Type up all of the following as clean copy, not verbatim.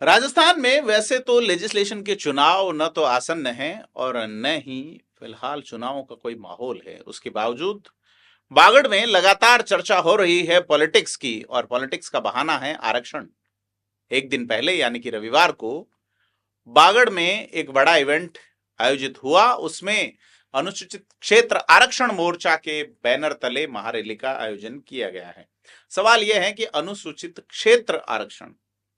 राजस्थान में वैसे तो लेजिस्लेशन के चुनाव न तो आसन्न हैं और न ही फिलहाल चुनावों का कोई माहौल है। उसके बावजूद बागड़ में लगातार चर्चा हो रही है पॉलिटिक्स की, और पॉलिटिक्स का बहाना है आरक्षण। एक दिन पहले यानी कि रविवार को बागड़ में एक बड़ा इवेंट आयोजित हुआ। उसमें अनुसूचित क्षेत्र आरक्षण मोर्चा के बैनर तले महारैली का आयोजन किया गया है। सवाल यह है कि अनुसूचित क्षेत्र आरक्षण,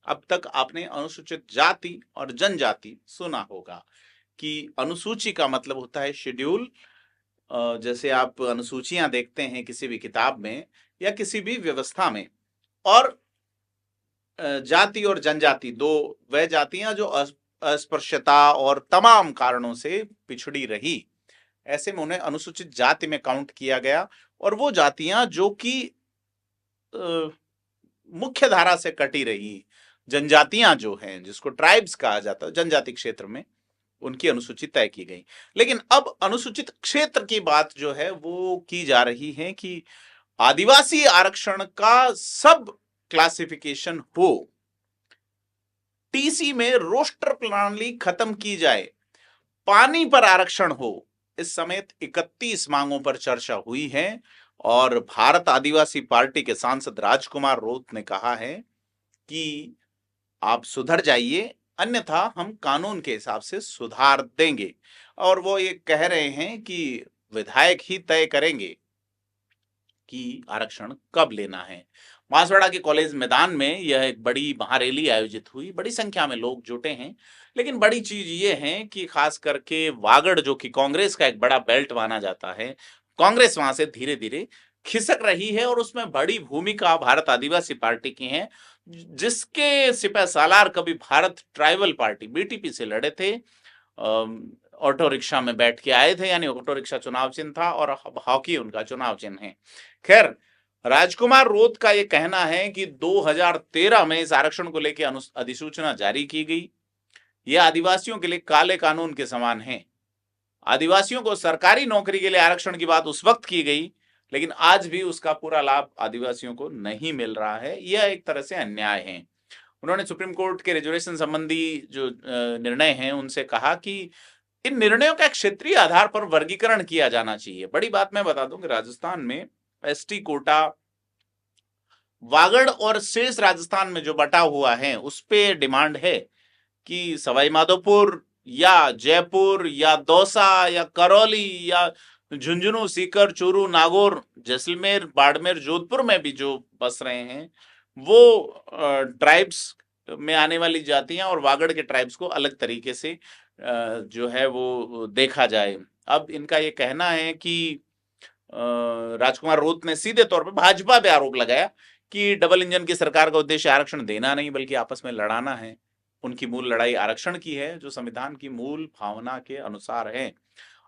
अब तक आपने अनुसूचित जाति और जनजाति सुना होगा कि अनुसूची का मतलब होता है शेड्यूल। जैसे आप अनुसूचियां देखते हैं किसी भी किताब में या किसी भी व्यवस्था में। और जाति और जनजाति दो वह जातियां जो अस्पृश्यता और तमाम कारणों से पिछड़ी रही, ऐसे में उन्हें अनुसूचित जाति में काउंट किया गया। और वो जातियां जो कि मुख्य धारा से कटी रही जनजातियां जो हैं, जिसको ट्राइब्स कहा जाता है जनजाति क्षेत्र में, उनकी अनुसूची तय की गई। लेकिन अब अनुसूचित क्षेत्र की बात जो है वो की जा रही है कि आदिवासी आरक्षण का सब क्लासिफिकेशन हो, टीसी में रोस्टर प्रणाली खत्म की जाए, पानी पर आरक्षण हो। इस समेत 31 मांगों पर चर्चा हुई है। और भारत आदिवासी पार्टी के सांसद राजकुमार रोत ने कहा है कि आप सुधर जाइए, अन्यथा हम कानून के हिसाब से सुधार देंगे। और वो ये कह रहे हैं कि विधायक ही तय करेंगे कि आरक्षण कब लेना है। बांसवाड़ा के कॉलेज मैदान में यह एक बड़ी महारैली आयोजित हुई, बड़ी संख्या में लोग जुटे हैं। लेकिन बड़ी चीज ये है कि खास करके वागड़, जो कि कांग्रेस का एक बड़ा बेल्ट माना जाता है, कांग्रेस वहां से धीरे धीरे खिसक रही है। और उसमें बड़ी भूमिका भारत आदिवासी पार्टी की है, जिसके सिपह सालार कभी भारत ट्राइबल पार्टी बीटीपी से लड़े थे। ऑटो रिक्शा में बैठ के आए थे, यानी ऑटो रिक्शा चुनाव चिन्ह था और हॉकी उनका चुनाव चिन्ह है। खैर, राजकुमार रोत का यह कहना है कि 2013 में इस आरक्षण को लेकर अधिसूचना जारी की गई। यह आदिवासियों के लिए काले कानून के समान है। आदिवासियों को सरकारी नौकरी के लिए आरक्षण की बात उस वक्त की गई, लेकिन आज भी उसका पूरा लाभ आदिवासियों को नहीं मिल रहा है। यह एक तरह से अन्याय है। उन्होंने सुप्रीम कोर्ट के रिजर्वेशन संबंधी जो निर्णय हैं उनसे कहा कि इन निर्णयों का क्षेत्रीय आधार पर वर्गीकरण किया जाना चाहिए। बड़ी बात मैं बता दूं कि राजस्थान में एसटी कोटा वागड़ और शेष राजस्थान में जो बटा हुआ है उस पे डिमांड है कि सवाई माधोपुर या जयपुर या दौसा या करौली या झुंझुनू, सीकर, चूरू, नागौर, जैसलमेर, बाड़मेर, जोधपुर में भी जो बस रहे हैं वो ट्राइब्स में आने वाली जातियां और वागड़ के ट्राइब्स को अलग तरीके से जो है वो देखा जाए। अब इनका ये कहना है कि राजकुमार रोत ने सीधे तौर पर भाजपा पे आरोप लगाया कि डबल इंजन की सरकार का उद्देश्य आरक्षण देना नहीं बल्कि आपस में लड़ाना है। उनकी मूल लड़ाई आरक्षण की है, जो संविधान की मूल भावना के अनुसार है।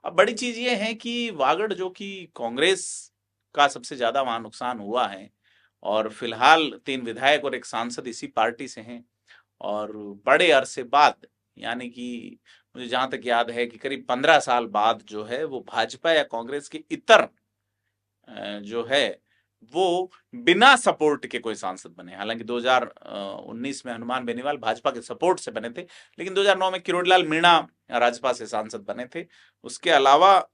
अब बड़ी चीज ये है कि वागड़, जो कि कांग्रेस का सबसे ज्यादा वहां नुकसान हुआ है, और फिलहाल 3 विधायक और एक सांसद इसी पार्टी से हैं, और बड़े अरसे बाद, यानी कि मुझे जहां तक याद है कि करीब 15 साल बाद जो है वो भाजपा या कांग्रेस के इतर जो है वो बिना सपोर्ट के कोई सांसद बने। हालांकि 2019 में हनुमान बेनीवाल भाजपा के सपोर्ट से बने थे, लेकिन 2009 में किरोड़ीलाल मीणा राज्यसभा से सांसद बने थे। उसके अलावा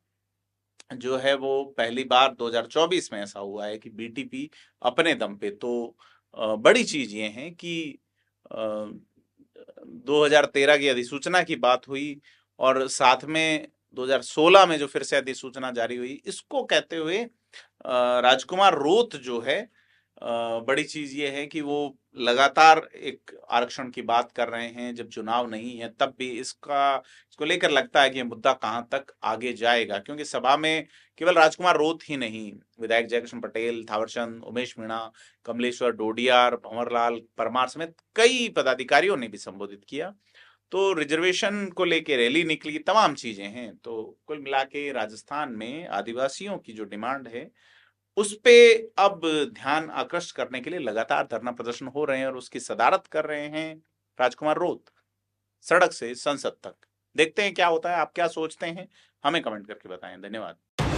जो है वो पहली बार 2024 में ऐसा हुआ है कि बीटीपी अपने दम पे। तो बड़ी चीज ये है कि 2013 की अधिसूचना की बात हुई और साथ में 2016 में जो फिर से अधिसूचना जारी हुई, इसको कहते हुए राजकुमार रोत जो है, बड़ी चीज ये है कि वो लगातार एक आरक्षण की बात कर रहे हैं जब चुनाव नहीं है, तब भी इसको लेकर लगता है कि ये मुद्दा कहां तक आगे जाएगा। क्योंकि सभा में केवल राजकुमार रोत ही नहीं, विधायक जयकृष्ण पटेल, थावरचंद, उमेश मीणा, कमलेश्वर डोडियार, भंवरलाल परमार समेत कई पदाधिकारियों ने भी संबोधित किया। तो रिजर्वेशन को लेकर रैली निकली, तमाम चीजें हैं। तो कुल मिला के राजस्थान में आदिवासियों की जो डिमांड है उस पे अब ध्यान आकृष्ट करने के लिए लगातार धरना प्रदर्शन हो रहे हैं, और उसकी सदारत कर रहे हैं राजकुमार रोत, सड़क से संसद तक। देखते हैं क्या होता है। आप क्या सोचते हैं, हमें कमेंट करके बताएं। धन्यवाद।